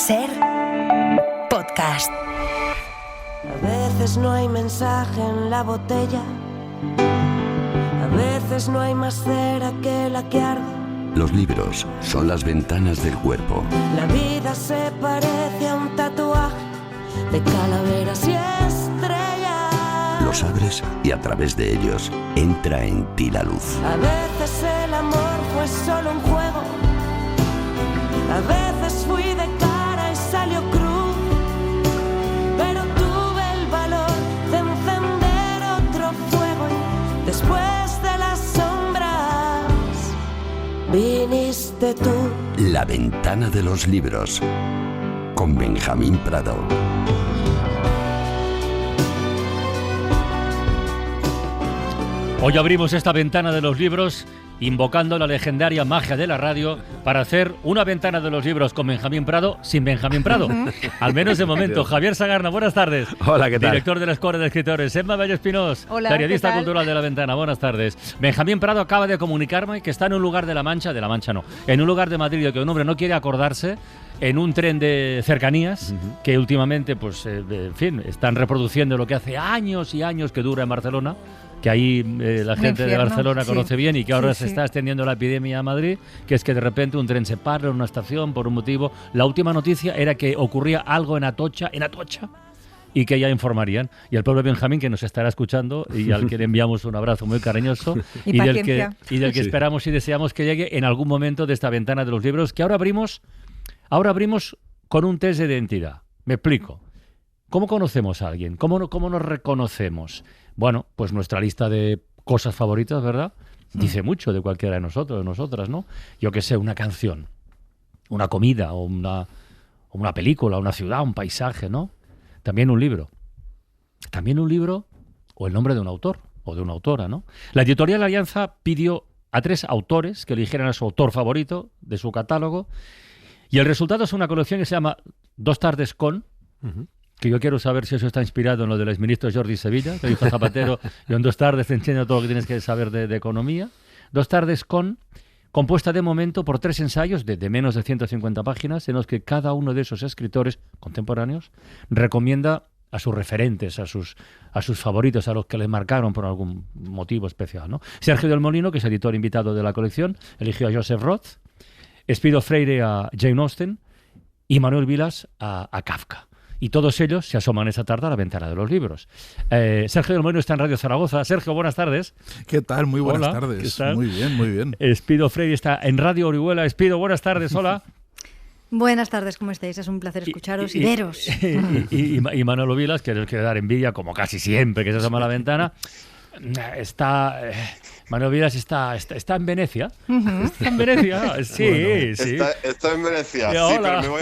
SER Podcast. A veces no hay mensaje en la botella, a veces no hay más cera que la que arde. Los libros son las ventanas del cuerpo. La vida se parece a un tatuaje de calaveras y estrellas. Los abres y a través de ellos entra en ti la luz. A veces el amor fue solo un juego, a veces fui de cara y salió cruz, pero tuve el valor de encender otro fuego y después de las sombras viniste tú. La ventana de los libros, con Benjamín Prado. Hoy abrimos esta ventana de los libros invocando la legendaria magia de la radio para hacer una ventana de los libros con Benjamín Prado sin Benjamín Prado. Al menos de momento. Javier Sagarna, buenas tardes. Hola, ¿qué tal? Director de la Escuela de Escritores. Emma Bello Espinós, hola, periodista cultural de La Ventana. Buenas tardes. Benjamín Prado acaba de comunicarme que está en un lugar de La Mancha no, en un lugar de Madrid que un hombre no quiere acordarse, en un tren de cercanías que últimamente, pues, en fin, están reproduciendo lo que hace años y años que dura en Barcelona, que ahí la gente de Barcelona conoce bien y que ahora se está extendiendo la epidemia a Madrid, que es que de repente un tren se para en una estación por un motivo. La última noticia era que ocurría algo en Atocha, y que ya informarían. Y el pueblo de Benjamín, que nos estará escuchando y al que le enviamos un abrazo muy cariñoso y del que esperamos y deseamos que llegue en algún momento de esta ventana de los libros, que ahora abrimos con un test de identidad. Me explico. ¿Cómo conocemos a alguien? ¿Cómo nos reconocemos? Bueno, pues nuestra lista de cosas favoritas, ¿verdad? Dice mucho de cualquiera de nosotros, de nosotras, ¿no? Yo qué sé, una canción, una comida o una película, una ciudad, un paisaje, ¿no? También un libro o el nombre de un autor o de una autora, ¿no? La editorial Alianza pidió a 3 autores que eligieran a su autor favorito de su catálogo y el resultado es una colección que se llama Dos tardes con... que yo quiero saber si eso está inspirado en lo del exministro Jordi Sevilla, que dijo Zapatero, y en 2 tardes te enseño todo lo que tienes que saber de economía. 2 tardes compuesta de momento por 3 ensayos de menos de 150 páginas, en los que cada uno de esos escritores contemporáneos recomienda a sus referentes, a sus favoritos, a los que les marcaron por algún motivo especial, ¿no? Sergio del Molino, que es editor invitado de la colección, eligió a Joseph Roth, Espido Freire a Jane Austen y Manuel Vilas a Kafka. Y todos ellos se asoman esta tarde a la ventana de los libros. Sergio del Molino está en Radio Zaragoza. Sergio, buenas tardes. ¿Qué tal? Muy buenas hola, tardes. ¿qué tal? Muy bien, muy bien. Espido Freire está en Radio Orihuela. Espido, buenas tardes. Hola. Buenas tardes, ¿cómo estáis? Es un placer escucharos y veros. Y Manolo Vilas, que les quiere dar envidia, como casi siempre que se asoma a la ventana. Manuel Vilas está en Venecia. Está en Venecia, sí, bueno, sí. Está en Venecia, sí, pero me voy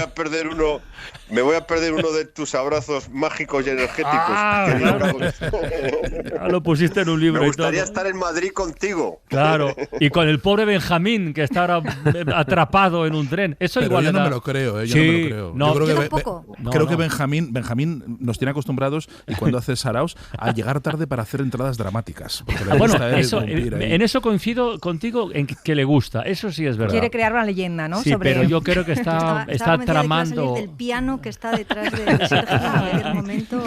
a perder uno de tus abrazos mágicos y energéticos. Claro. Ya lo pusiste en un libro. Me gustaría y todo. estar en Madrid contigo. Claro, y con el pobre Benjamín, que está ahora atrapado en un tren. Eso pero igual yo no me lo creo, yo no me lo creo. Yo creo que Benjamín nos tiene acostumbrados, y cuando hace saraos, a llegar tarde para hacer entradas dramáticas. Bueno, en eso coincido contigo en que le gusta, eso sí es verdad. Quiere crear una leyenda, ¿no? Sí, pero yo creo que está tramando. Del piano que está detrás de Sergio en el momento.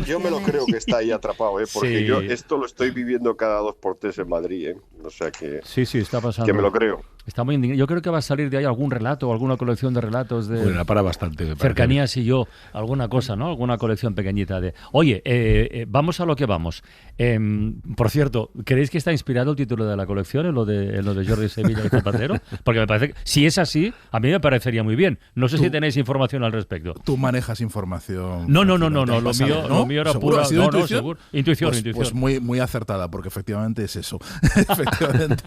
Yo me lo creo que está ahí atrapado, porque yo esto lo estoy viviendo cada 2x3 en Madrid, o sea que sí, está pasando. Que me lo creo. Está muy indignado. Yo creo que va a salir de ahí algún relato o alguna colección de relatos de para bastante, cercanías y yo, alguna cosa, ¿no? Alguna colección pequeñita de... Oye, vamos a lo que vamos. Por cierto, ¿creéis que está inspirado el título de la colección en lo de Jordi Sevilla y Zapatero? Porque me parece que, si es así, a mí me parecería muy bien. No sé si tenéis información al respecto. Tú manejas información. No. Lo mío era pura... ¿Intuición? Seguro. Intuición. Pues muy acertada, porque efectivamente es eso. Efectivamente.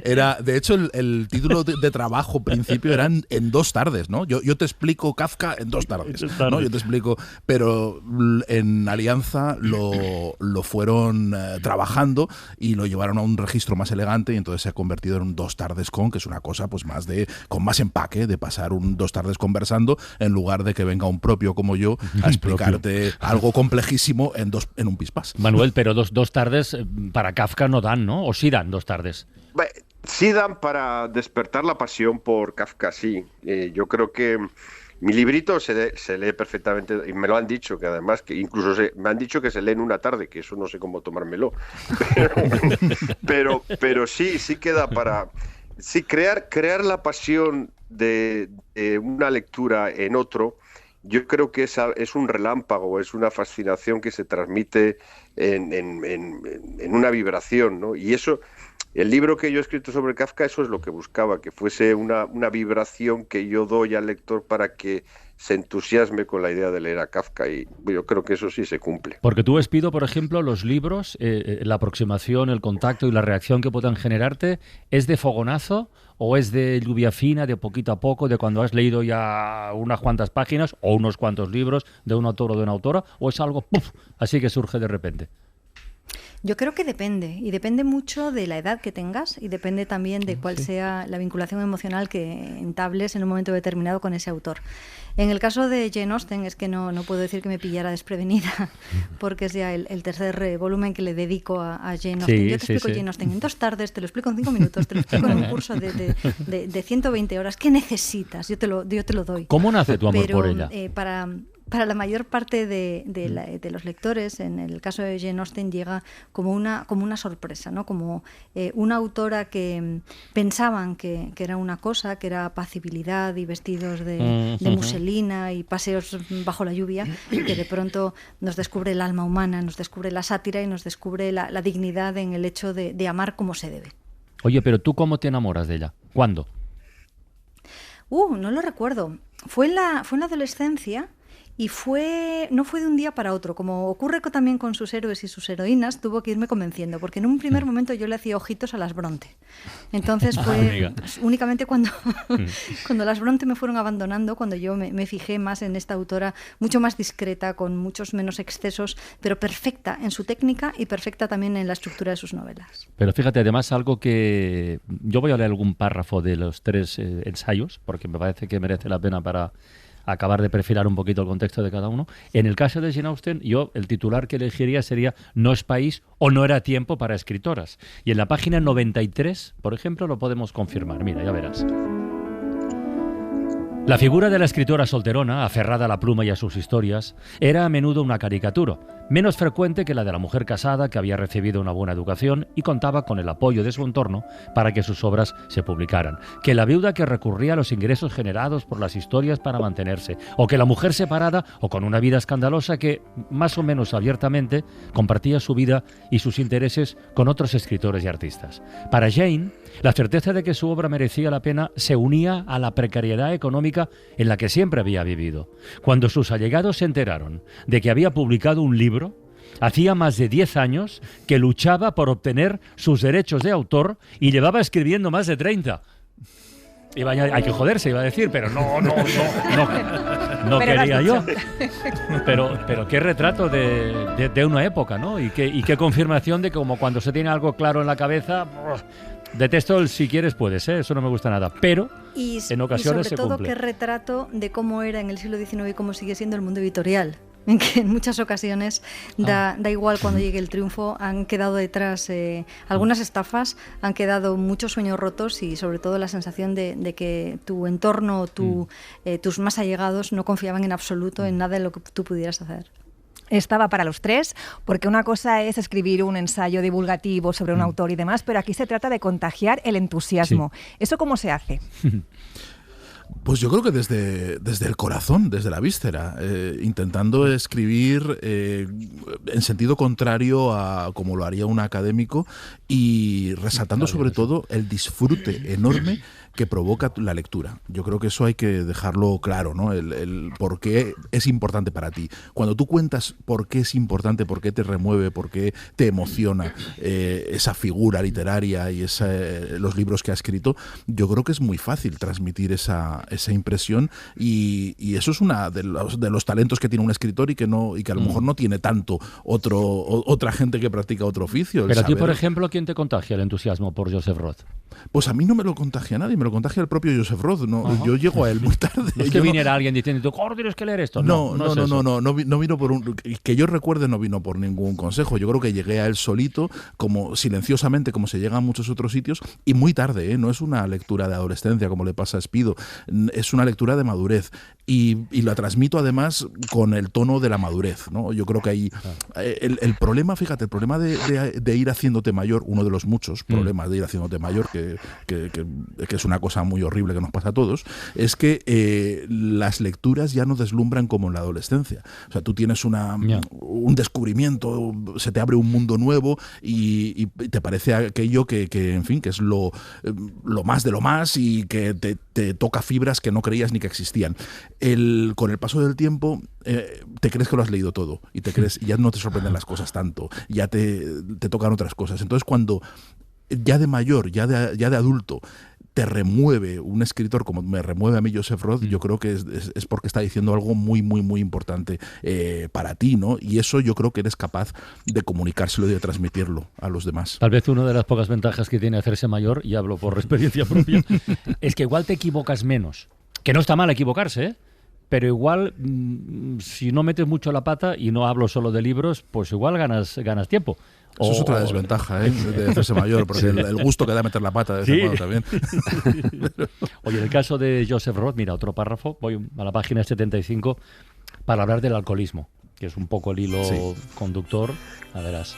Era, de hecho, el título de trabajo principio eran en 2 tardes, ¿no? Yo te explico Kafka en 2 tardes, ¿no? Yo te explico, pero en Alianza lo fueron trabajando y lo llevaron a un registro más elegante, y entonces se ha convertido en un 2 tardes con, que es una cosa pues con más empaque, de pasar un 2 tardes conversando en lugar de que venga un propio como yo a explicarte algo complejísimo en un pispás. Manuel, pero dos tardes para Kafka no dan, ¿no? ¿O sí dan 2 tardes? Sí dan para despertar la pasión por Kafka, sí. Yo creo que Mi librito se lee perfectamente, y me lo han dicho, que además, que incluso me han dicho que se lee en una tarde, que eso no sé cómo tomármelo. Pero sí queda para... Sí, crear la pasión de una lectura en otro, yo creo que es un relámpago, es una fascinación que se transmite en una vibración, ¿no? Y eso, el libro que yo he escrito sobre Kafka, eso es lo que buscaba, que fuese una vibración que yo doy al lector para que se entusiasme con la idea de leer a Kafka, y yo creo que eso sí se cumple. Porque tú, Espido, por ejemplo, los libros, la aproximación, el contacto y la reacción que puedan generarte, ¿es de fogonazo o es de lluvia fina, de poquito a poco, de cuando has leído ya unas cuantas páginas o unos cuantos libros de un autor o de una autora, o es algo así que surge de repente? Yo creo que depende, y depende mucho de la edad que tengas, y depende también de cuál sea la vinculación emocional que entables en un momento determinado con ese autor. En el caso de Jane Austen, es que no puedo decir que me pillara desprevenida, porque es ya el tercer volumen que le dedico a Jane Austen. Yo te explico Jane Austen en 2 tardes, te lo explico en 5 minutos, te lo explico en un curso de 120 horas. ¿Qué necesitas? Yo te lo doy. ¿Cómo nace tu amor por ella? Para la mayor parte de los lectores, en el caso de Jane Austen, llega como una sorpresa, ¿no? Como una autora que pensaban que era una cosa, que era apacibilidad y vestidos de muselina y paseos bajo la lluvia, que de pronto nos descubre el alma humana, nos descubre la sátira y nos descubre la dignidad en el hecho de amar como se debe. Oye, pero ¿tú cómo te enamoras de ella? ¿Cuándo? No lo recuerdo. Fue en la adolescencia. Y no fue de un día para otro, como ocurre también con sus héroes y sus heroínas, tuvo que irme convenciendo, porque en un primer momento yo le hacía ojitos a las Bronte. Entonces fue únicamente cuando las Bronte me fueron abandonando, cuando yo me fijé más en esta autora, mucho más discreta, con muchos menos excesos, pero perfecta en su técnica y perfecta también en la estructura de sus novelas. Pero fíjate, además, algo que... Yo voy a leer algún párrafo de los 3 ensayos, porque me parece que merece la pena para acabar de perfilar un poquito el contexto de cada uno. En el caso de Jane Austen, yo el titular que elegiría sería "No es país o no era tiempo para escritoras". Y en la página 93, por ejemplo, lo podemos confirmar. Mira, ya verás. La figura de la escritora solterona, aferrada a la pluma y a sus historias, era a menudo una caricatura, menos frecuente que la de la mujer casada que había recibido una buena educación y contaba con el apoyo de su entorno para que sus obras se publicaran, que la viuda que recurría a los ingresos generados por las historias para mantenerse, o que la mujer separada o con una vida escandalosa que, más o menos abiertamente, compartía su vida y sus intereses con otros escritores y artistas. Para Jane, la certeza de que su obra merecía la pena se unía a la precariedad económica en la que siempre había vivido. Cuando sus allegados se enteraron de que había publicado un libro, hacía más de 10 años que luchaba por obtener sus derechos de autor y llevaba escribiendo más de 30. Hay que joderse, iba a decir, pero no quería yo. Pero qué retrato de una época, ¿no? Y qué confirmación de que como cuando se tiene algo claro en la cabeza... Detesto el "si quieres puedes", eso no me gusta nada, pero en ocasiones se cumple. Y sobre todo qué retrato de cómo era en el siglo XIX y cómo sigue siendo el mundo editorial, en que en muchas ocasiones da igual cuando llegue el triunfo, han quedado detrás algunas estafas, han quedado muchos sueños rotos y sobre todo la sensación de que tu entorno, tus más allegados no confiaban en absoluto en nada de lo que tú pudieras hacer. Estaba para los 3, porque una cosa es escribir un ensayo divulgativo sobre un autor y demás, pero aquí se trata de contagiar el entusiasmo. Sí. ¿Eso cómo se hace? Pues yo creo que desde el corazón, desde la víscera, intentando escribir en sentido contrario a como lo haría un académico y resaltando sobre todo el disfrute enorme que provoca la lectura. Yo creo que eso hay que dejarlo claro, ¿no? El por qué es importante para ti. Cuando tú cuentas por qué es importante, por qué te remueve, por qué te emociona esa figura literaria y los libros que ha escrito, yo creo que es muy fácil transmitir esa impresión y eso es una de los talentos que tiene un escritor y que a lo mejor no tiene tanto otra gente que practica otro oficio. Pero a ti, por ejemplo, ¿quién te contagia el entusiasmo por Joseph Roth? Pues a mí no me lo contagia nadie, me lo contagia el propio Joseph Roth. No, yo llego a él muy tarde. No es que viniera alguien diciendo, tienes que leer esto. No vino por que yo recuerde, no vino por ningún consejo. Yo creo que llegué a él solito, como silenciosamente, como se llega a muchos otros sitios, y muy tarde, no es una lectura de adolescencia como le pasa a Espido, es una lectura de madurez. y la transmito además con el tono de la madurez, ¿no? Yo creo que ahí el problema, fíjate, el problema de ir haciéndote mayor, uno de los muchos problemas de ir haciéndote mayor, que es una cosa muy horrible que nos pasa a todos, es que las lecturas ya no deslumbran como en la adolescencia. O sea, tú tienes un descubrimiento, se te abre un mundo nuevo y te parece aquello que en fin, que es lo más de lo más y que te toca fibras que no creías ni que existían. Con el paso del tiempo te crees que lo has leído todo y ya no te sorprenden las cosas tanto, ya te tocan otras cosas. Entonces, cuando ya de mayor, ya de adulto, te remueve un escritor como me remueve a mí Joseph Roth, yo creo que es porque está diciendo algo muy, muy, muy importante para ti, ¿no? Y eso yo creo que eres capaz de comunicárselo y de transmitirlo a los demás. Tal vez una de las pocas ventajas que tiene hacerse mayor, y hablo por experiencia propia, es que igual te equivocas menos. Que no está mal equivocarse, ¿eh? Pero igual, si no metes mucho la pata, y no hablo solo de libros, pues igual ganas tiempo. Eso es otra desventaja, de hacerse mayor, porque el gusto que da meter la pata de vez en cuando también. Oye, en el caso de Joseph Roth, mira, otro párrafo, voy a la página 75 para hablar del alcoholismo, que es un poco el hilo conductor. A verás.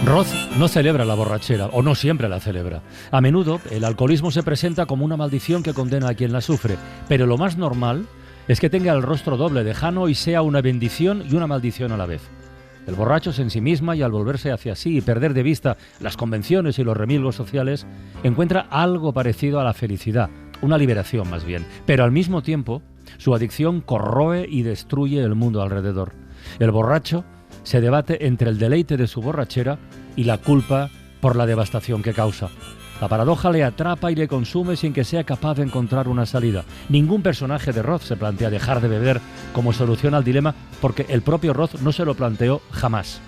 Roth no celebra la borrachera, o no siempre la celebra. A menudo, el alcoholismo se presenta como una maldición que condena a quien la sufre, pero lo más normal es que tenga el rostro doble, lejano, y sea una bendición y una maldición a la vez. El borracho se ensimisma y al volverse hacia sí y perder de vista las convenciones y los remilgos sociales, encuentra algo parecido a la felicidad, una liberación más bien. Pero al mismo tiempo, su adicción corroe y destruye el mundo alrededor. El borracho se debate entre el deleite de su borrachera y la culpa por la devastación que causa. La paradoja le atrapa y le consume sin que sea capaz de encontrar una salida. Ningún personaje de Roth se plantea dejar de beber como solución al dilema, porque el propio Roth no se lo planteó jamás.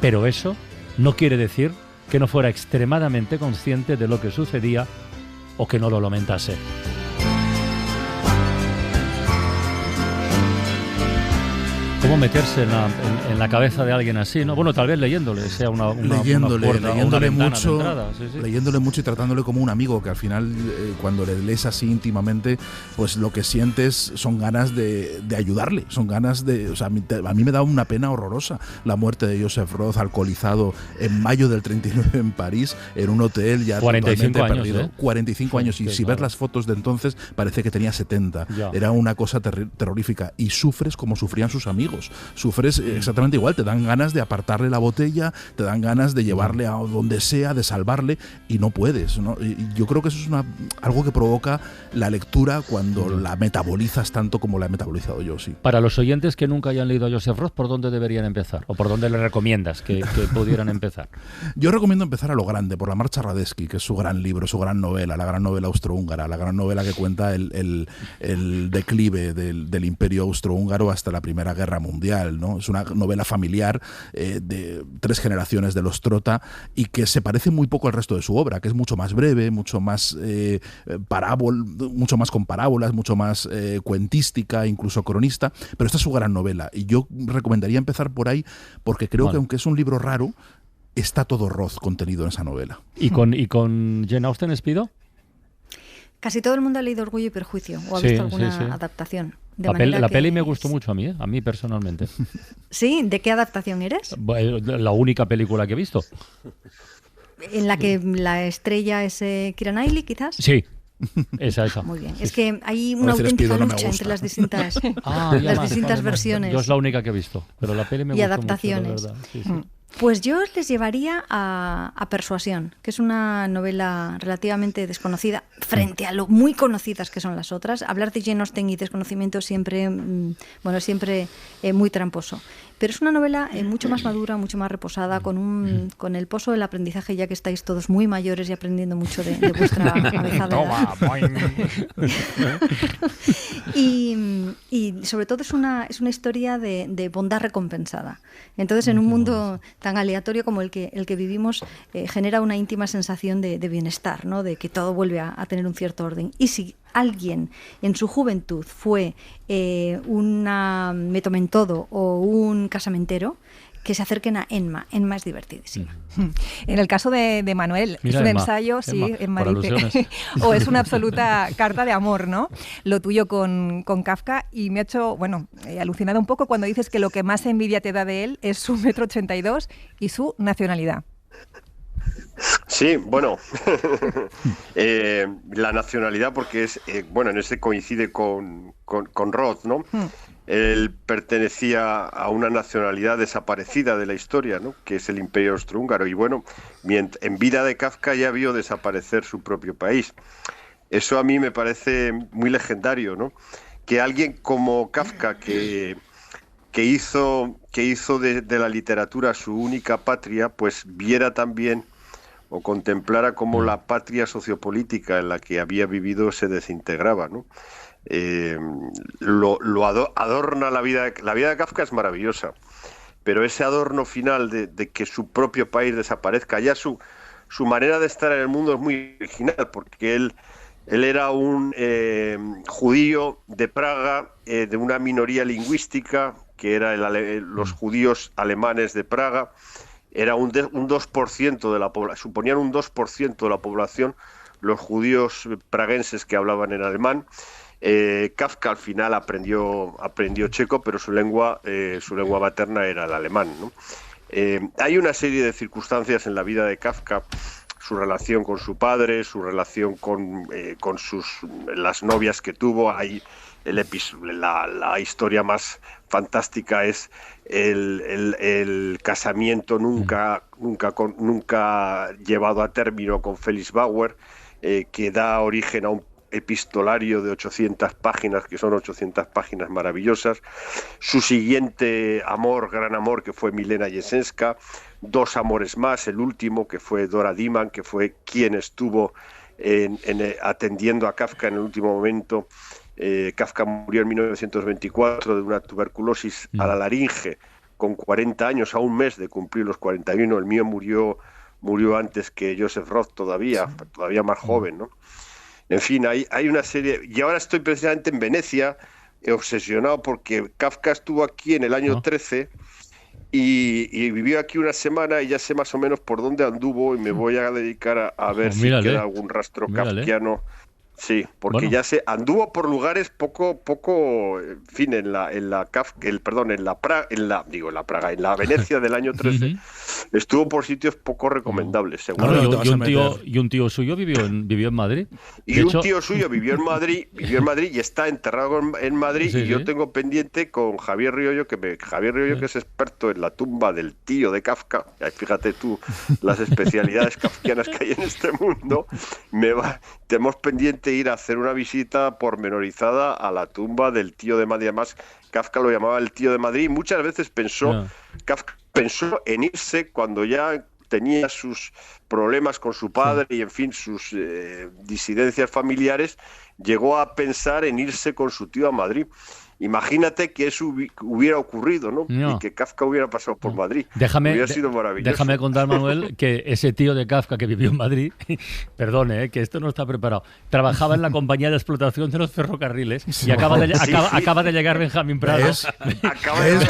Pero eso no quiere decir que no fuera extremadamente consciente de lo que sucedía o que no lo lamentase. ¿Cómo meterse en la cabeza de alguien así, no? Bueno, tal vez leyéndole sea una puerta, leyéndole una mucho, de entrada, leyéndole mucho y tratándole como un amigo, que al final cuando le lees así íntimamente, pues lo que sientes son ganas de ayudarle, son ganas de, o sea, a mí me da una pena horrorosa la muerte de Joseph Roth, alcoholizado en mayo del 39 en París, en un hotel ya 45 años, perdido. 45 años, y si ves las fotos de entonces parece que tenía 70. Ya. Era una cosa terrorífica, y sufres como sufrían sus amigos. Sufres exactamente igual, te dan ganas de apartarle la botella, te dan ganas de llevarle a donde sea, de salvarle, y no puedes, ¿no? Y yo creo que eso es algo que provoca la lectura cuando la metabolizas tanto como la he metabolizado yo, sí. Para los oyentes que nunca hayan leído a Joseph Roth, ¿por dónde deberían empezar? ¿O por dónde le recomiendas que pudieran empezar? Yo recomiendo empezar a lo grande, por La Marcha Radetzky, que es su gran libro, su gran novela, la gran novela austrohúngara, la gran novela que cuenta el declive del imperio austrohúngaro hasta la Primera Guerra Mundial, ¿no? Es una novela familiar de 3 generaciones de los Trota, y que se parece muy poco al resto de su obra, que es mucho más breve, mucho más mucho más con parábolas, mucho más cuentística, incluso cronista, pero esta es su gran novela, y yo recomendaría empezar por ahí, porque creo que aunque es un libro raro, está todo Roth contenido en esa novela. ¿Y con Jane Austen, Espido? Casi todo el mundo ha leído Orgullo y Prejuicio o ha visto alguna adaptación. La peli me gustó mucho a mí personalmente. ¿Sí? ¿De qué adaptación eres? La única película que he visto. ¿En la que la estrella es Keira Knightley, quizás? Sí. Esa. Muy bien. Es que hay una auténtica lucha entre las distintas, versiones. Yo es la única que he visto, pero la peli me gustó adaptaciones. mucho, la verdad. Sí. Pues yo les llevaría a Persuasión, que es una novela relativamente desconocida frente a lo muy conocidas que son las otras. Hablar de Jane Austen y desconocimiento siempre muy tramposo. Pero es una novela mucho más madura, mucho más reposada, con el pozo del aprendizaje, ya que estáis todos muy mayores y aprendiendo mucho de vuestra avezada edad. Y sobre todo es una historia de bondad recompensada. Entonces, en un mundo tan aleatorio como el que vivimos, genera una íntima sensación de bienestar, ¿no? De que todo vuelve a tener un cierto orden. Y si alguien en su juventud fue una metomentodo o un casamentero, que se acerquen a Enma. Enma es divertidísima. En el caso de Manuel, Mira, es un Emma, ensayo, sí, Emma, Emma por dice, alusiones. o es una absoluta carta de amor, ¿no? Lo tuyo con Kafka, y me ha hecho, alucinado un poco cuando dices que lo que más envidia te da de él es su 1,82 m y su nacionalidad. Sí, bueno, la nacionalidad, porque es, en ese coincide con Roth, ¿no? Él pertenecía a una nacionalidad desaparecida de la historia, ¿no? Que es el Imperio Austrohúngaro, y en vida de Kafka ya vio desaparecer su propio país. Eso a mí me parece muy legendario, ¿no? Que alguien como Kafka, que hizo de la literatura su única patria, pues viera también o contemplara cómo la patria sociopolítica en la que había vivido se desintegraba, ¿no? Adorna la vida. La vida de Kafka es maravillosa, pero ese adorno final de que su propio país desaparezca, ya su manera de estar en el mundo es muy original, porque él era un judío de Praga, de una minoría lingüística, que era los judíos alemanes de Praga. Era un 2% de la población, suponían un 2% de la población los judíos praguenses que hablaban en alemán. Kafka al final aprendió checo, pero su lengua materna era el alemán, ¿no? Hay una serie de circunstancias en la vida de Kafka, su relación con su padre, su relación con las novias que tuvo. Hay la historia más fantástica es el casamiento nunca llevado a término con Felix Bauer, que da origen a un epistolario de 800 páginas, que son 800 páginas maravillosas. Su siguiente gran amor, que fue Milena Jesenska. 2 amores más, el último, que fue Dora Diman, que fue quien estuvo atendiendo a Kafka en el último momento. Kafka murió en 1924 de una tuberculosis a la laringe, con 40 años, a un mes de cumplir los 41. El mío murió antes que Joseph Roth, todavía más joven, ¿no? En fin, hay una serie. Y ahora estoy precisamente en Venecia, obsesionado, porque Kafka estuvo aquí en el año 13 y vivió aquí una semana, y ya sé más o menos por dónde anduvo, y me voy a dedicar a ver si queda algún rastro kafkiano. Sí, porque ya sé, anduvo por lugares poco, en fin, en la Venecia del año 13, estuvo por sitios poco recomendables, seguro. Y un tío suyo vivió en Madrid. Tío suyo vivió en Madrid y está enterrado en Madrid, y yo tengo pendiente con Javier Riollo, que es experto en la tumba del tío de Kafka. Fíjate tú las especialidades kafkianas que hay en este mundo. Tenemos pendiente ir a hacer una visita pormenorizada a la tumba del tío de Madrid. Además, Kafka lo llamaba el tío de Madrid. Muchas veces Kafka pensó en irse cuando ya tenía sus problemas con su padre y, en fin, sus disidencias familiares. Llegó a pensar en irse con su tío a Madrid. Imagínate que eso hubiera ocurrido, ¿no? Y que Kafka hubiera pasado por Madrid. Hubiera sido maravilloso. Déjame contar, Manuel, que ese tío de Kafka que vivió en Madrid, perdone, que esto no está preparado, trabajaba en la compañía de explotación de los ferrocarriles y acaba de llegar Benjamín Prado. Es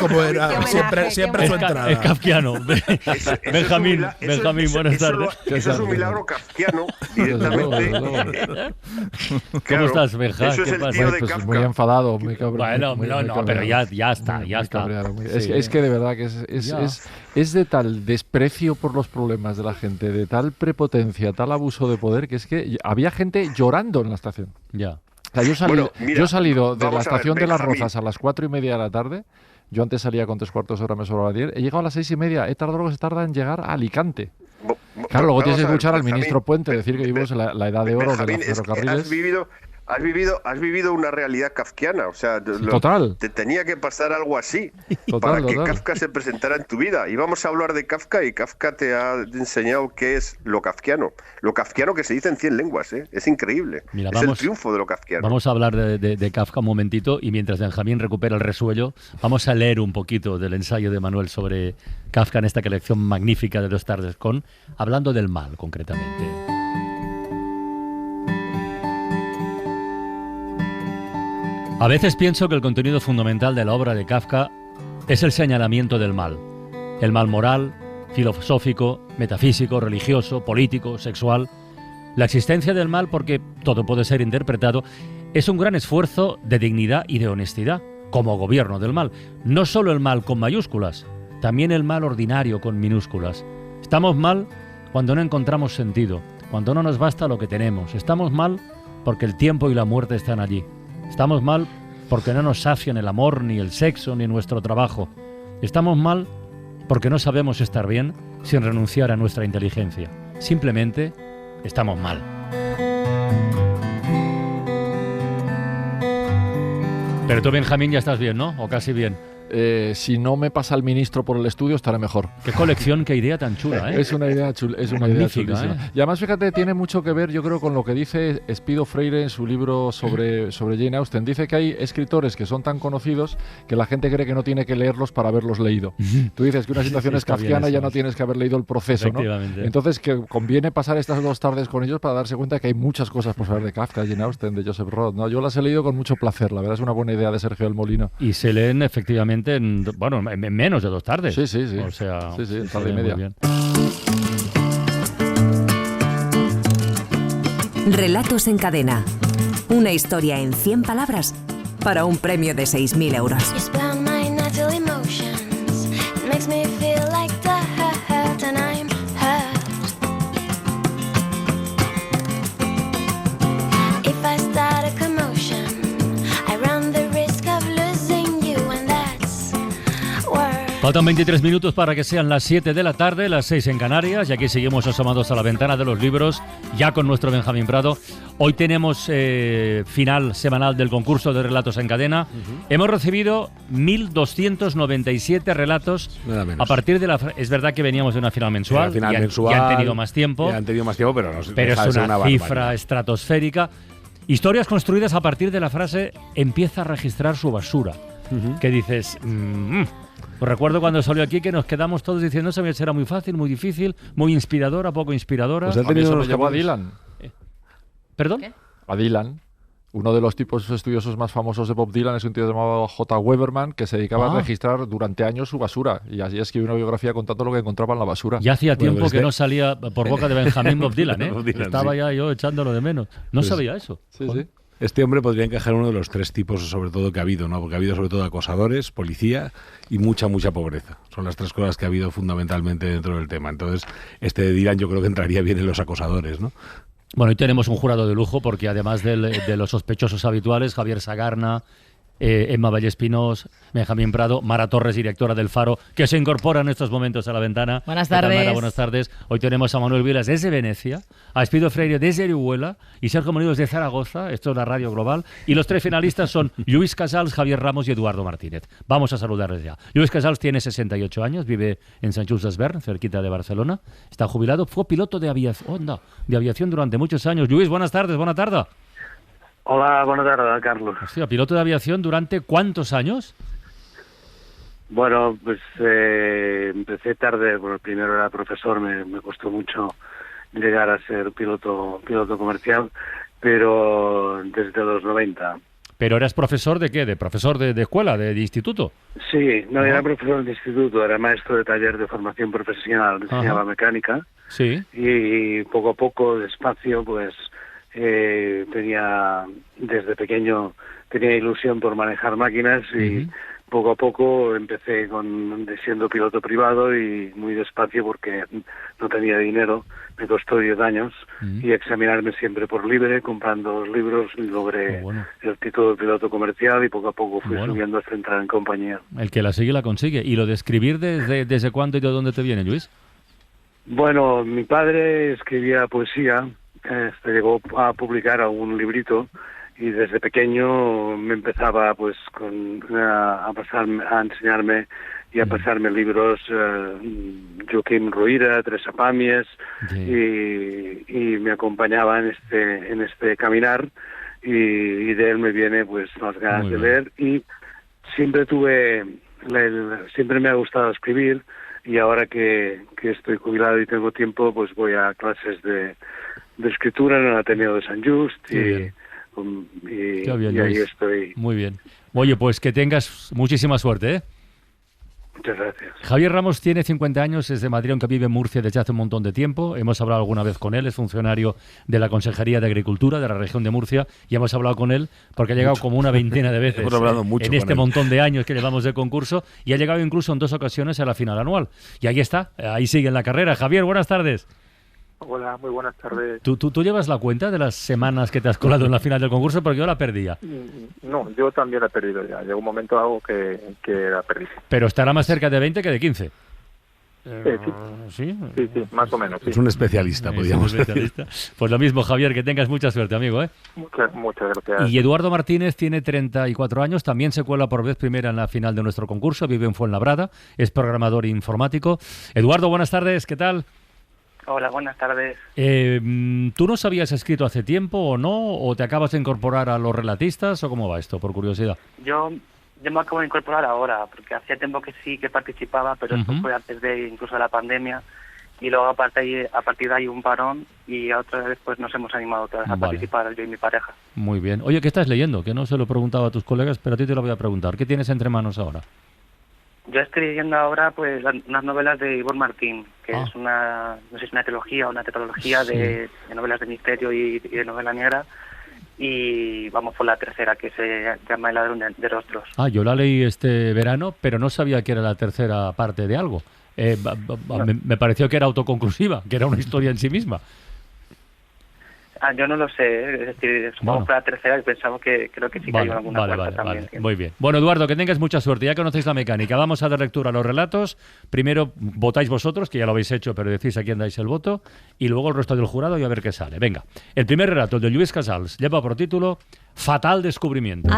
como era siempre su entrada. Es kafkiano. Benjamín, buenas tardes. Eso es un milagro kafkiano, directamente. ¿Cómo estás, Benja? Eso es el tío de Kafka. Muy enfadado, muy cabrón. No, pero ya está. Es que de verdad que es de tal desprecio por los problemas de la gente, de tal prepotencia, tal abuso de poder, que es que había gente llorando en la estación. Ya. O sea, yo he salido de la estación de Las Rozas a las 4:30 de la tarde. Yo antes salía con 3/4 hora, me sobraba 10. He llegado a las 6:30. He tardado lo que se tarda en llegar a Alicante. Claro, luego tienes que escuchar al ministro Puente decir que vivimos en la edad de oro de los ferrocarriles. Has vivido una realidad kafkiana, o sea, total. Te tenía que pasar algo así total. Kafka se presentara en tu vida. Y vamos a hablar de Kafka, y Kafka te ha enseñado qué es lo kafkiano. Lo kafkiano que se dice en 100 lenguas, ¿eh? Es increíble. Mira, es el triunfo de lo kafkiano. Vamos a hablar de Kafka un momentito, y mientras Benjamín recupera el resuello, vamos a leer un poquito del ensayo de Manuel sobre Kafka en esta colección magnífica de 2 tardes con, hablando del mal, concretamente. A veces pienso que el contenido fundamental de la obra de Kafka es el señalamiento del mal. El mal moral, filosófico, metafísico, religioso, político, sexual. La existencia del mal, porque todo puede ser interpretado, es un gran esfuerzo de dignidad y de honestidad, como gobierno del mal. No solo el mal con mayúsculas, también el mal ordinario con minúsculas. Estamos mal cuando no encontramos sentido, cuando no nos basta lo que tenemos. Estamos mal porque el tiempo y la muerte están allí. Estamos mal porque no nos sacian el amor, ni el sexo, ni nuestro trabajo. Estamos mal porque no sabemos estar bien sin renunciar a nuestra inteligencia. Simplemente estamos mal. Pero tú, Benjamín, ya estás bien, ¿no? O casi bien. Si no me pasa el ministro por el estudio, estaré mejor. Qué colección, qué idea tan chula, ¿eh? Es una idea chulísima. ¿Eh? Y además, fíjate, tiene mucho que ver, yo creo, con lo que dice Espido Freire en su libro sobre Jane Austen. Dice que hay escritores que son tan conocidos que la gente cree que no tiene que leerlos para haberlos leído. Tú dices que una situación es kafkiana, ya no tienes que haber leído el proceso, ¿no? Entonces, que conviene pasar estas 2 tardes con ellos para darse cuenta que hay muchas cosas por saber de Kafka, Jane Austen, de Joseph Roth, ¿no? Yo las he leído con mucho placer, la verdad es una buena idea de Sergio del Molino. Y se leen efectivamente en menos de 2 tardes. Sí. O sea, tarde y media. Muy bien. Relatos en cadena. Una historia en 100 palabras para un premio de 6.000 euros. Faltan 23 minutos para que sean las 7 de la tarde, las 6 en Canarias, y aquí seguimos asomados a la ventana de los libros, ya con nuestro Benjamín Prado. Hoy tenemos final semanal del concurso de relatos en cadena. Hemos recibido 1.297 relatos a partir de la... Es verdad que veníamos de una final mensual, y han tenido más tiempo. Pero es una cifra estratosférica. Historias construidas a partir de la frase «empieza a registrar su basura». Que dices... Pues recuerdo cuando salió aquí que nos quedamos todos diciendo que será muy fácil, muy difícil, muy inspiradora, poco inspiradora. Pues eso lo llamó a Dylan. ¿Perdón? ¿Qué? A Dylan. Uno de los tipos estudiosos más famosos de Bob Dylan es un tío llamado J. Weberman, que se dedicaba a registrar durante años su basura. Y así escribió una biografía contando lo que encontraba en la basura. Ya hacía tiempo que no salía por boca de Benjamín Bob Dylan, ¿eh? Bob Dylan, estaba ya yo echándolo de menos. No sabía eso. Sí. Este hombre podría encajar uno de los 3 tipos, sobre todo, que ha habido, ¿no? Porque ha habido, sobre todo, acosadores, policía y mucha pobreza. Son las 3 cosas que ha habido fundamentalmente dentro del tema. Entonces, este de Dylan yo creo que entraría bien en los acosadores, ¿no? Bueno, hoy tenemos un jurado de lujo porque además de los sospechosos habituales, Javier Sagarna, Emma Vallespinós, Benjamín Prado, Mara Torres, directora del Faro, que se incorpora en estos momentos a la ventana. Buenas tardes. Mara, buenas tardes. Hoy tenemos a Manuel Vilas desde Venecia, a Espido Freire desde Orihuela y Sergio Monidos de Zaragoza. Esto es la Radio Global. Y los 3 finalistas son Lluís Casals, Javier Ramos y Eduardo Martínez. Vamos a saludarles ya. Lluís Casals tiene 68 años, vive en Sant Just Desvern, cerquita de Barcelona. Está jubilado, fue piloto de aviación durante muchos años. Lluís, buenas tardes, buena tarde. Hola, buenas tardes, Carlos. Hostia, piloto de aviación durante ¿cuántos años? Bueno, pues empecé tarde, bueno, primero era profesor, me costó mucho llegar a ser piloto comercial, pero desde los 90. ¿Pero eras profesor de qué? ¿De profesor de escuela, de instituto? Sí, no era profesor de instituto, era maestro de taller de formación profesional, enseñaba mecánica. Sí. Y poco a poco, despacio, pues desde pequeño tenía ilusión por manejar máquinas y poco a poco empecé siendo piloto privado y muy despacio porque no tenía dinero, me costó 10 años y examinarme siempre por libre, comprando los libros, logré el título de piloto comercial y poco a poco fui subiendo hasta entrar en compañía. El que la sigue la consigue. ¿Y lo de escribir desde cuándo y de dónde te viene, Luis? Bueno, mi padre escribía poesía, llegó a publicar un librito y desde pequeño me empezaba pues a enseñarme y a pasarme libros Joaquim Ruyra, Teresa Pàmies y me acompañaba en este caminar y de él me viene pues las ganas de leer y siempre siempre me ha gustado escribir y ahora que estoy jubilado y tengo tiempo pues voy a clases de escritura en el Ateneo de Sant Just y ahí estoy. Muy bien. Oye, pues que tengas muchísima suerte, ¿eh? Muchas gracias. Javier Ramos tiene 50 años, es de Madrid, aunque vive en Murcia desde hace un montón de tiempo. Hemos hablado alguna vez con él, es funcionario de la Consejería de Agricultura de la región de Murcia y hemos hablado con él porque ha llegado como una veintena de veces Hemos hablado mucho en este montón de años que llevamos de concurso y ha llegado incluso en 2 ocasiones a la final anual. Y ahí está, ahí sigue en la carrera. Javier, buenas tardes. Hola, muy buenas tardes. ¿Tú llevas la cuenta de las semanas que te has colado en la final del concurso? Porque yo la perdía. No, yo también la he perdido ya. Llegó un momento algo que la perdí. Pero estará más cerca de 20 que de 15. Sí, más o menos. Sí. Es un especialista, podríamos decir. Pues lo mismo, Javier, que tengas mucha suerte, amigo. Muchas gracias. Y Eduardo Martínez tiene 34 años, también se cuela por vez primera en la final de nuestro concurso, vive en Fuenlabrada, es programador informático. Eduardo, buenas tardes, ¿qué tal? Hola, buenas tardes. ¿Tú nos habías escrito hace tiempo o no? ¿O te acabas de incorporar a los relatistas? ¿O cómo va esto, por curiosidad? Yo me acabo de incorporar ahora, porque hacía tiempo que sí que participaba, pero esto fue antes de incluso de la pandemia. Y luego a partir de ahí un parón y otra vez pues nos hemos animado otra vez a participar, yo y mi pareja. Muy bien. Oye, ¿qué estás leyendo? Que no se lo he preguntado a tus colegas, pero a ti te lo voy a preguntar. ¿Qué tienes entre manos ahora? Yo estoy leyendo ahora pues unas novelas de Ivonne Martín, que es una, no sé si es una trilogía o una tetralogía de novelas de misterio y de novela negra. Y vamos por la tercera, que se llama El ladrón de rostros. Yo la leí este verano, pero no sabía que era la tercera parte de algo. Me pareció que era autoconclusiva, que era una historia en sí misma. Yo no lo sé, es decir, supongo que la tercera y pensamos que creo que sí que hay alguna cuarta también. Muy bien. Bueno, Eduardo, que tengas mucha suerte, ya conocéis la mecánica. Vamos a dar lectura a los relatos. Primero votáis vosotros, que ya lo habéis hecho, pero decís a quién dais el voto, y luego el resto del jurado y a ver qué sale. Venga, el primer relato, el de Lluís Casals, lleva por título Fatal descubrimiento.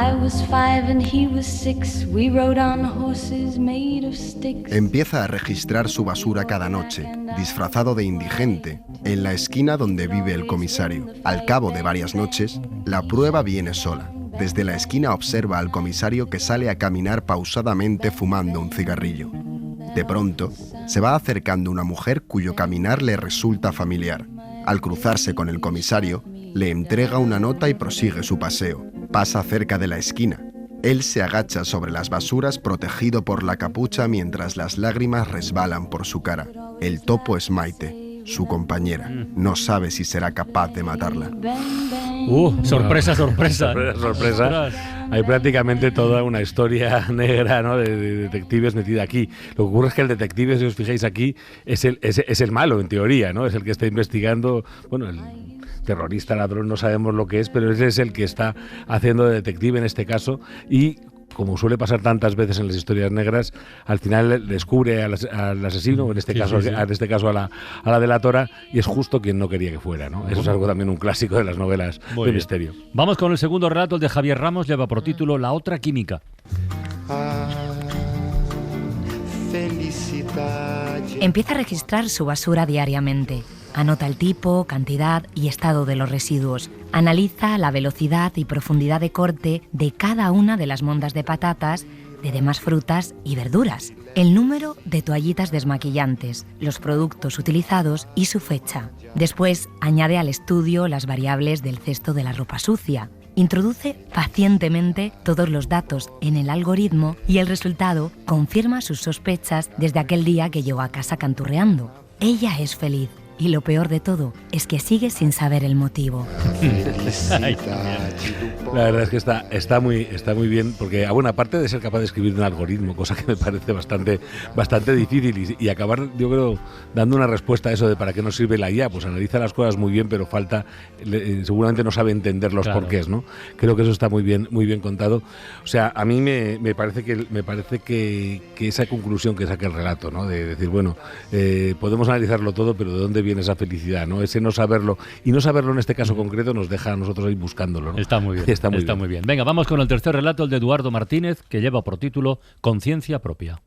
Empieza a registrar su basura cada noche, disfrazado de indigente, en la esquina donde vive el comisario. Al cabo de varias noches, la prueba viene sola. Desde la esquina observa al comisario que sale a caminar pausadamente fumando un cigarrillo. De pronto, se va acercando una mujer cuyo caminar le resulta familiar. Al cruzarse con el comisario, le entrega una nota y prosigue su paseo. Pasa cerca de la esquina. Él se agacha sobre las basuras protegido por la capucha mientras las lágrimas resbalan por su cara. El topo es Maite, su compañera. No sabe si será capaz de matarla. Sorpresa. Sorpresa. Hay prácticamente toda una historia negra, ¿no?, de detectives metida aquí. Lo que ocurre es que el detective, si os fijáis aquí, es el malo, en teoría, ¿no? Es el que está investigando, bueno, el terrorista, ladrón, no sabemos lo que es, pero ese es el que está haciendo de detective en este caso y, como suele pasar tantas veces en las historias negras, al final descubre al asesino, en este caso a la delatora, y es justo quien no quería que fuera, ¿no? Eso es algo también un clásico de las novelas de misterio. Vamos con el segundo relato, el de Javier Ramos, lleva por título La otra química. Empieza a registrar su basura diariamente. Anota el tipo, cantidad y estado de los residuos. Analiza la velocidad y profundidad de corte de cada una de las mondas de patatas, de demás frutas y verduras. El número de toallitas desmaquillantes, los productos utilizados y su fecha. Después añade al estudio las variables del cesto de la ropa sucia. Introduce pacientemente todos los datos en el algoritmo y el resultado confirma sus sospechas desde aquel día que llegó a casa canturreando. Ella es feliz. Y lo peor de todo es que sigue sin saber el motivo. La verdad es que está muy bien, porque aparte de ser capaz de escribir un algoritmo, cosa que me parece bastante difícil, y acabar, yo creo, dando una respuesta a eso de para qué nos sirve la IA, pues analiza las cosas muy bien, pero seguramente no sabe entender los porqués, ¿no? Creo que eso está muy bien contado. O sea, a mí me parece que esa conclusión que saca el relato, ¿no? De decir, bueno, podemos analizarlo todo, pero ¿de dónde viene esa felicidad, ¿no? Ese no saberlo, y no saberlo en este caso concreto nos deja a nosotros ahí buscándolo, ¿no? Está muy bien. Venga, vamos con el tercer relato, el de Eduardo Martínez, que lleva por título Conciencia propia.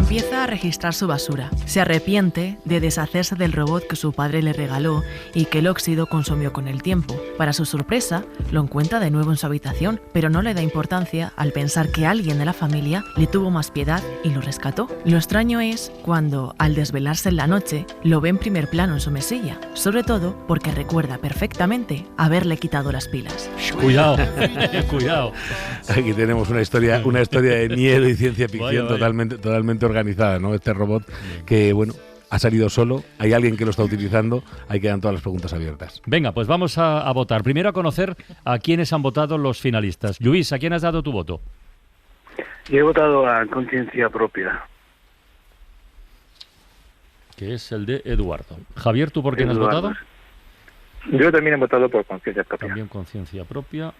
empieza a registrar su basura. Se arrepiente de deshacerse del robot que su padre le regaló y que el óxido consumió con el tiempo. Para su sorpresa, lo encuentra de nuevo en su habitación, pero no le da importancia al pensar que alguien de la familia le tuvo más piedad y lo rescató. Lo extraño es cuando, al desvelarse en la noche, lo ve en primer plano en su mesilla, sobre todo porque recuerda perfectamente haberle quitado las pilas. Cuidado, cuidado. Aquí tenemos una historia de miedo y ciencia ficción totalmente organizada, ¿no? Este robot que, bueno, ha salido solo, hay alguien que lo está utilizando, ahí quedan todas las preguntas abiertas. Venga, pues vamos a votar. Primero a conocer a quiénes han votado los finalistas. Luis, ¿a quién has dado tu voto? Yo he votado a Conciencia Propia. Que es el de Eduardo. Javier, ¿tú por quién has votado? Yo también he votado por Conciencia Propia. También Conciencia Propia.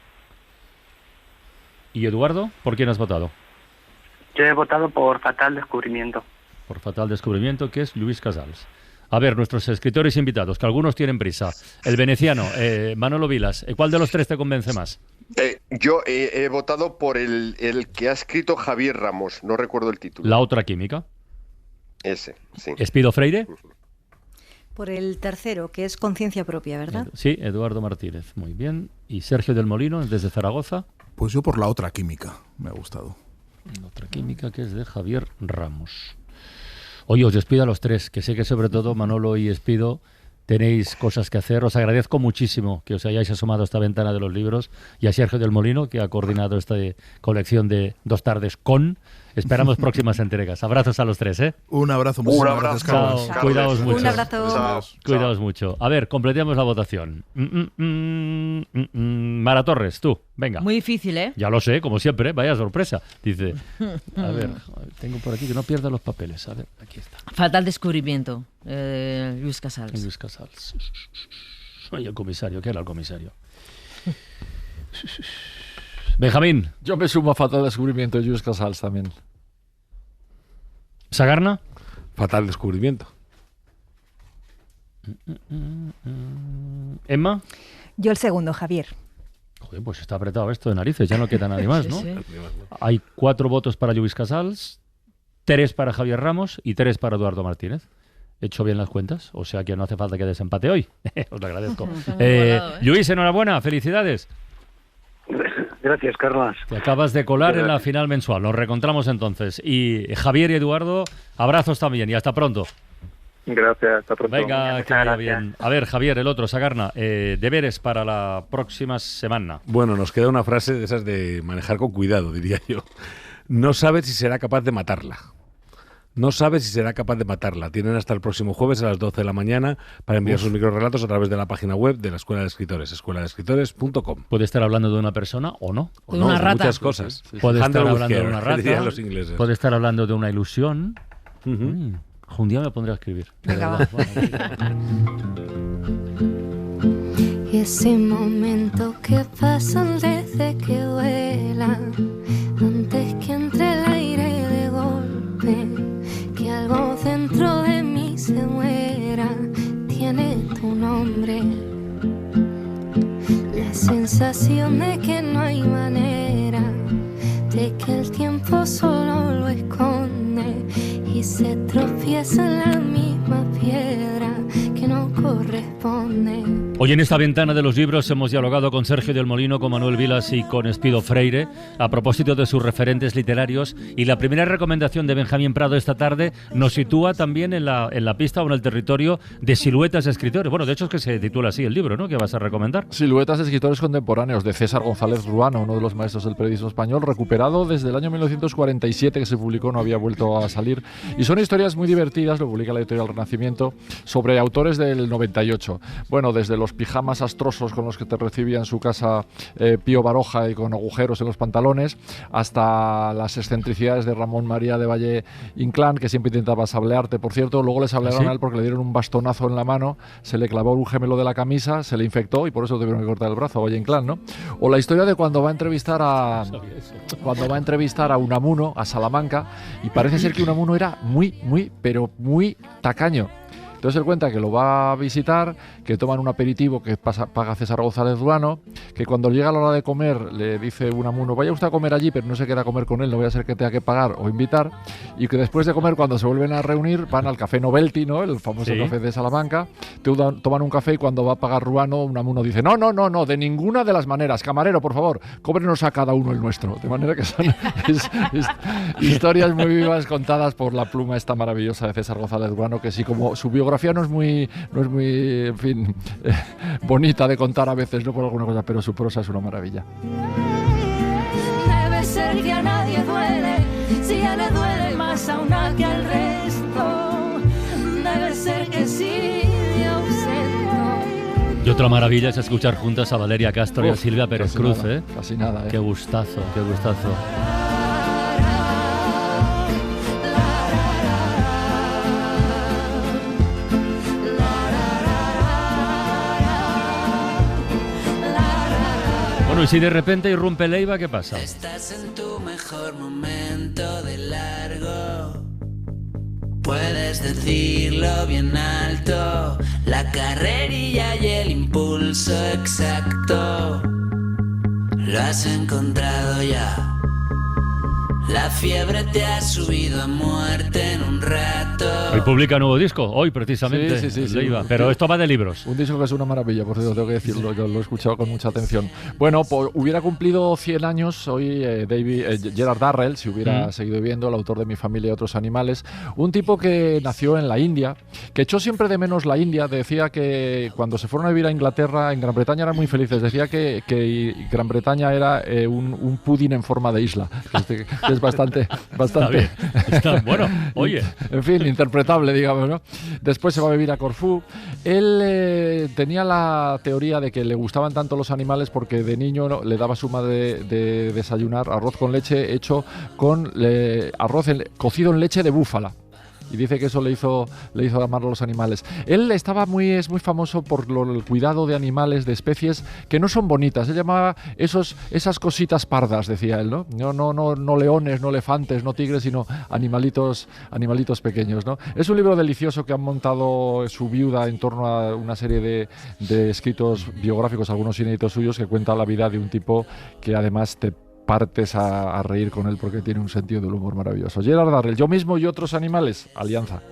¿Y Eduardo, por quién has votado? Yo he votado por Fatal Descubrimiento. Por Fatal Descubrimiento, que es Luis Casals. A ver, nuestros escritores invitados, que algunos tienen prisa. El veneciano, Manolo Vilas, ¿cuál de los tres te convence más? Yo he votado por el que ha escrito Javier Ramos, no recuerdo el título. La otra química. Ese, sí. ¿Espido Freire? Por el tercero, que es Conciencia Propia, ¿verdad? Sí, Eduardo Martínez, muy bien. ¿Y Sergio del Molino, desde Zaragoza? Pues yo por La otra química, me ha gustado. La otra química, que es de Javier Ramos. Oye, os despido a los tres, que sé que sobre todo Manolo y Espido tenéis cosas que hacer. Os agradezco muchísimo que os hayáis asomado a esta ventana de los libros, y a Sergio del Molino, que ha coordinado esta colección de 2 tardes con. Esperamos próximas entregas. Abrazos a los tres, ¿eh? Un abrazo. Un abrazo. Chao. Cuidaos mucho. Un abrazo. Chao. Cuidaos mucho. A ver, completemos la votación. Mara Torres, tú, venga. Muy difícil, ¿eh? Ya lo sé, como siempre, vaya sorpresa. Dice, a ver, tengo por aquí que no pierda los papeles. A ver, aquí está. Fatal Descubrimiento, Luis Casals. Luis Casals. Oye, el comisario, ¿qué era el comisario? Benjamín. Yo me sumo a Fatal Descubrimiento de Luis Casals también. ¿Sagarna? Fatal Descubrimiento. ¿Emma? Yo el segundo, Javier. Joder, pues está apretado esto de narices, ya no queda nadie más, ¿no? Sí. Hay 4 votos para Luis Casals, 3 para Javier Ramos y 3 para Eduardo Martínez. ¿He hecho bien las cuentas? O sea que no hace falta que desempate hoy. Os lo agradezco. Luis, enhorabuena, felicidades. Gracias, Carlos. Te acabas de colar en la final mensual. Nos reencontramos entonces. Y Javier y Eduardo, abrazos también y hasta pronto. Gracias, hasta pronto. Venga, que vaya bien. A ver, Javier, el otro, Sagarna, deberes para la próxima semana. Bueno, nos queda una frase de esas de manejar con cuidado, diría yo. No sabes si será capaz de matarla. No sabe si será capaz de matarla. Tienen hasta el próximo jueves a las 12 de la mañana para enviar sus microrelatos a través de la página web de la Escuela de Escritores, escueladeescritores.com. Puede estar hablando de una persona o no. De una rata. Muchas cosas. Puede estar hablando de una rata. Los ingleses. Puede estar hablando de una ilusión. Un día me pondré a escribir. Venga, va. Y ese momento que pasa desde que vuela, antes que entre el aire de golpe, que algo dentro de mí se muera, tiene tu nombre. La sensación de que no hay manera, de que el tiempo solo lo esconde y se tropieza en la misma piedra que no corresponde. Hoy en esta ventana de los libros hemos dialogado con Sergio del Molino, con Manuel Vilas y con Espido Freire a propósito de sus referentes literarios, y la primera recomendación de Benjamín Prado esta tarde nos sitúa también en la pista o en el territorio de siluetas de escritores. Bueno, de hecho es que se titula así el libro, ¿no?, que vas a recomendar. Siluetas de escritores contemporáneos, de César González Ruano, uno de los maestros del periodismo español, recuperado desde el año 1947 que se publicó, no había vuelto a salir, y son historias muy divertidas, lo publica la editorial Renacimiento, sobre autores del 98. Bueno, desde los pijamas astrosos con los que te recibía en su casa Pío Baroja y con agujeros en los pantalones, hasta las excentricidades de Ramón María de Valle Inclán, que siempre intentaba sablearte. Por cierto, luego le sablearon a él porque le dieron un bastonazo en la mano, se le clavó un gemelo de la camisa, se le infectó y por eso tuvieron que cortar el brazo a Valle Inclán, ¿no? O la historia de cuando va a entrevistar a Unamuno, a Salamanca, y parece ser que Unamuno era muy tacaño, Entonces él cuenta que lo va a visitar, que toman un aperitivo que paga César González Duano, que cuando llega la hora de comer le dice Unamuno, vaya usted a comer allí, pero no se queda a comer con él, no voy a ser que tenga que pagar o invitar, y que después de comer, cuando se vuelven a reunir, van al Café Novelty, ¿no? El famoso café de Salamanca, toman un café y cuando va a pagar Ruano, Unamuno dice, no, de ninguna de las maneras, camarero, por favor, cóbrenos a cada uno el nuestro. De manera que son historias muy vivas contadas por la pluma esta maravillosa de César González Duano, que sí, como su biografía no es muy en fin, bonita de contar a veces, no por alguna cosa, pero su prosa es una maravilla. Debe ser que a nadie duele, si ya le duele más a una que al resto. Debe ser que sí me ausento. Y otra maravilla es escuchar juntas a Valeria Castro y a Silvia Pérez Cruz, nada, casi nada, Qué gustazo, qué gustazo. Bueno, y si de repente irrumpe Leiva, ¿qué pasa? Estás en tu mejor momento de largo. Puedes decirlo bien alto. La carrerilla y el impulso exacto. Lo has encontrado ya. La fiebre te ha subido a muerte en un rato. Hoy publica nuevo disco, hoy precisamente, sí, Leiva. Pero esto va de libros. Un disco que es una maravilla, por cierto, tengo que decirlo, yo lo he escuchado con mucha atención. Bueno, pues hubiera cumplido 100 años hoy Gerard Darrell, si hubiera seguido viviendo, el autor de Mi familia y otros animales. Un tipo que nació en la India, que echó siempre de menos la India, decía que cuando se fueron a vivir a Inglaterra, en Gran Bretaña eran muy felices, decía que Gran Bretaña era un pudín en forma de isla, que es bastante Está bien, está bueno, oye. En fin, interpretable, digamos, ¿no? Después se va a vivir a Corfú. Él tenía la teoría de que le gustaban tanto los animales porque de niño le daba a su madre de desayunar arroz con leche hecho con arroz cocido en leche de búfala. Y dice que eso le hizo amar a los animales. Él es muy famoso por el cuidado de animales, de especies que no son bonitas. Él llamaba esas cositas pardas, decía él, ¿no? No leones, no elefantes, no tigres, sino animalitos pequeños, ¿no? Es un libro delicioso que han montado su viuda en torno a una serie de escritos biográficos, algunos inéditos suyos, que cuenta la vida de un tipo que además te partes a reír con él porque tiene un sentido del humor maravilloso. Gerard Darrell, Yo mismo y otros animales, Alianza.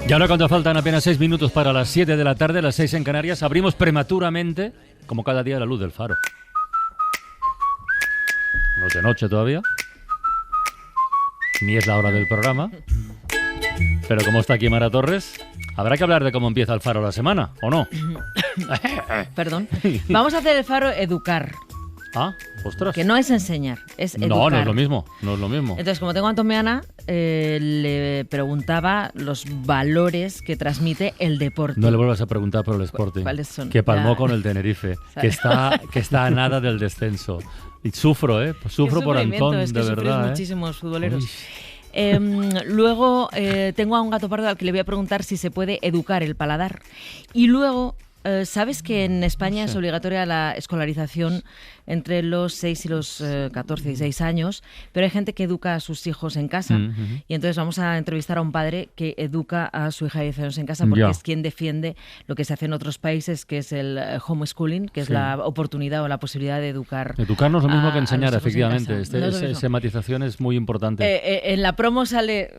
Y ahora, cuando faltan apenas 6 minutos para las 7 de la tarde, las 6 en Canarias, abrimos prematuramente, como cada día, la luz del faro. No es de noche todavía, ni es la hora del programa, pero como está aquí Mara Torres, habrá que hablar de cómo empieza el faro la semana, ¿o no? Perdón. Vamos a hacer el faro educar. Ah, ostras. Que no es enseñar, es educar. No es lo mismo, no es lo mismo. Entonces, como tengo a Antomeana, le preguntaba los valores que transmite el deporte. No le vuelvas a preguntar por el Sporting. ¿Cuáles son? Que palmó con el Tenerife, que está a nada del descenso. Y sufro, sufro por Antón, es que de verdad. Muchísimos futboleros. Luego tengo a un gato pardo al que le voy a preguntar si se puede educar el paladar. Y luego... ¿sabes que en España es obligatoria la escolarización entre los 6 y los 14 y 6 años? Pero hay gente que educa a sus hijos en casa. Y entonces vamos a entrevistar a un padre que educa a su hija de 10 años en casa porque es quien defiende lo que se hace en otros países, que es el homeschooling, que es la oportunidad o la posibilidad de educar. Educar no es lo mismo que enseñar, efectivamente. Esa matización es muy importante. En la promo sale...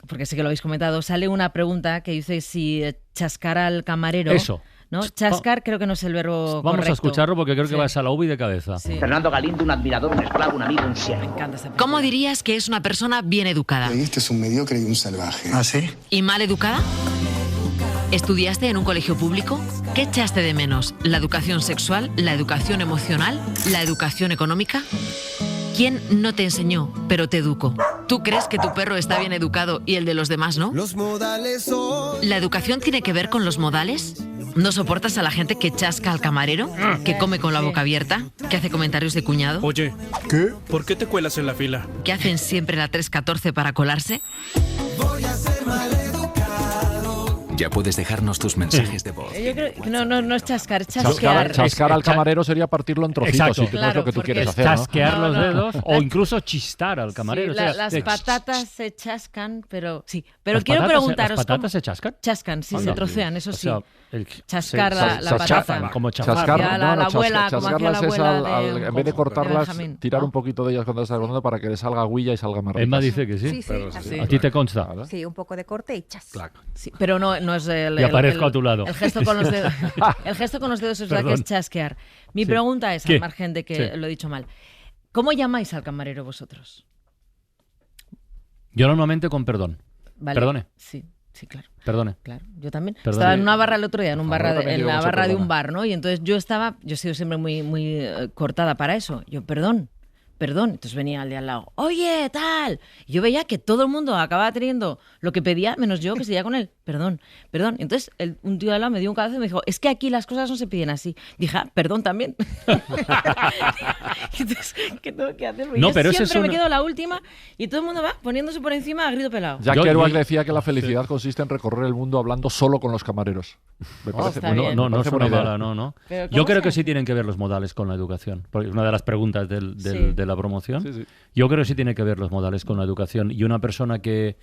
Porque sé que lo habéis comentado, sale una pregunta que dice si chascar al camarero... Eso. ¿No? Chascar creo que no es el verbo Vamos correcto. a escucharlo porque creo que vas a la UBI de cabeza. Sí. Fernando Galindo, un admirador, un esclavo, un amigo, un siervo. Me encanta esa película. ¿Cómo dirías que es una persona bien educada? Este es un mediocre y un salvaje. ¿Ah, sí? ¿Y mal educada? ¿Estudiaste en un colegio público? ¿Qué echaste de menos? ¿La educación sexual? ¿La educación emocional? ¿La educación económica? ¿Quién no te enseñó, pero te educó? Tú crees que tu perro está bien educado y el de los demás no. Los modales son... ¿La educación tiene que ver con los modales? ¿No soportas a la gente que chasca al camarero? ¿Que come con la boca abierta? ¿Que hace comentarios de cuñado? Oye, ¿qué? ¿Por qué te cuelas en la fila? ¿Que hacen siempre la 314 para colarse? Voy a ser maleducado. Ya puedes dejarnos tus mensajes de voz. Yo creo que no es chascar, es chasquear. Chascar al camarero sería partirlo en trocitos. Exacto. Si no es lo que tú quieres hacer, ¿no? Chasquear los dedos o incluso chistar al camarero. Sí, o sea, las patatas se chascan, pero sí. Pero ¿Las quiero patatas, preguntaros... ¿Las patatas se chascan? Chascan, sí, se trocean, eso sí. O sea, chascar la patata. Chafan, como chafar. Chascar, la abuela, como hacía la abuela en vez de cortarlas, tirar un poquito de ellas cuando estás cortando para que le salga huilla y salga más rica. Emma dice que sí. Sí. ¿A ti te consta? Sí, un poco de corte y chas. Sí, pero no es el... Y aparezco a tu lado. El gesto con los dedos. El gesto con los dedos es verdad que es chasquear. Mi pregunta es, al margen de que lo he dicho mal, ¿cómo llamáis al camarero vosotros? Yo normalmente con perdón. Vale. Perdone. Sí, claro. Perdone. Claro, yo también. Perdone. Estaba en una barra el otro día, en la barra de un perdona. bar, ¿no? Y entonces yo he sido siempre muy cortada para eso. Yo, perdón. Entonces venía el de al lado, oye, tal. Y yo veía que todo el mundo acababa teniendo lo que pedía, menos yo que seguía con él. Perdón. Entonces un tío de al lado me dio un cabezazo y me dijo, es que aquí las cosas no se piden así. Dije, perdón también. Entonces, ¿qué tengo que hacer? No, yo pero siempre me quedo la última y todo el mundo va poniéndose por encima a grito pelado. Jack Kerouac decía que la felicidad consiste en recorrer el mundo hablando solo con los camareros. Me parece no es una mala, no. Yo creo que sí sí tienen que ver los modales con la educación. Porque es una de las preguntas de la promoción. Sí. Yo creo que sí tiene que ver los modales con la educación. Y una persona que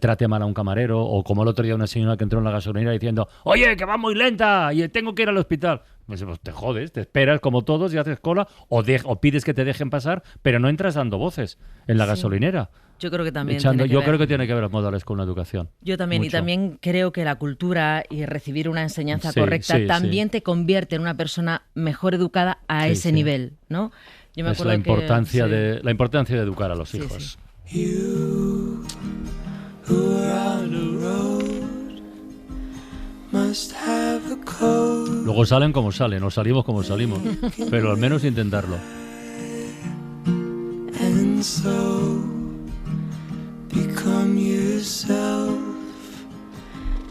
trate mal a un camarero, o como el otro día una señora que entró en la gasolinera diciendo, oye, que va muy lenta y tengo que ir al hospital. Pues te jodes, te esperas como todos y haces cola, o pides que te dejen pasar, pero no entras dando voces en la gasolinera. Yo creo que también creo que tiene que ver los modales con la educación. Yo también, Mucho. y también creo que la cultura y recibir una enseñanza correcta también te convierte en una persona mejor educada a ese nivel, ¿no? Yo me es acuerdo la importancia de educar a los Sí, hijos. You who are on the road must have a code. Luego salen como salen, o salimos como salimos, pero al menos intentarlo. And so become yourself,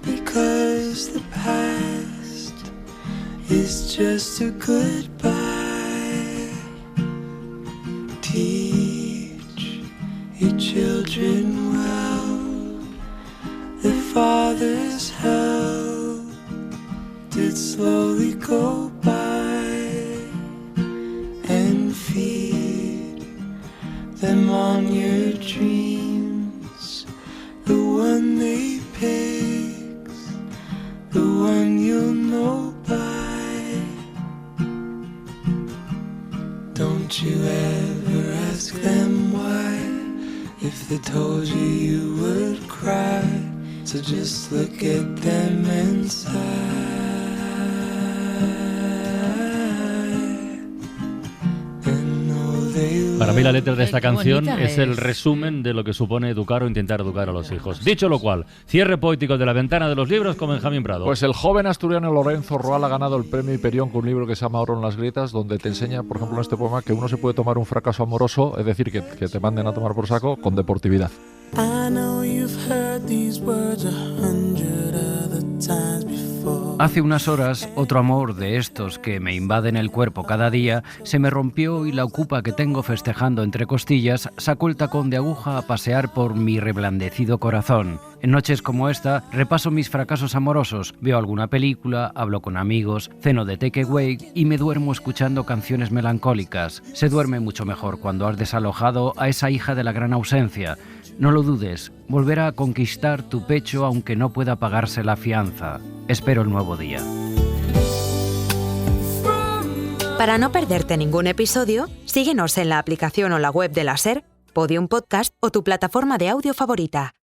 because the past is just a goodbye. Teach your children well. The father's hell did slowly go by, and feed them on your dreams. The one they picked, the one you'll know by. Don't you ever ask them why. If they told you, you would cry. So just look at them and sigh. And know they Para mí la letra de esta Qué canción bonita es el es. resumen de lo que supone educar o intentar educar a los hijos. Dicho lo cual, cierre poético de La ventana de los libros con Benjamín Prado. Pues el joven asturiano Lorenzo Roal ha ganado el premio Hiperión con un libro que se llama Oro en las grietas, donde te enseña, por ejemplo, en este poema, que uno se puede tomar un fracaso amoroso, es decir, que te manden a tomar por saco, con deportividad. I know you've heard these words 100 other times before. Hace unas horas, otro amor de estos que me invaden el cuerpo cada día se me rompió y la ocupa que tengo festejando entre costillas sacó el tacón de aguja a pasear por mi reblandecido corazón. En noches como esta, repaso mis fracasos amorosos, veo alguna película, hablo con amigos, ceno de takeaway y me duermo escuchando canciones melancólicas. Se duerme mucho mejor cuando has desalojado a esa hija de la gran ausencia. No lo dudes, volverá a conquistar tu pecho aunque no pueda pagarse la fianza. Espero el nuevo día. Para no perderte ningún episodio, síguenos en la aplicación o la web de la SER, Podium Podcast o tu plataforma de audio favorita.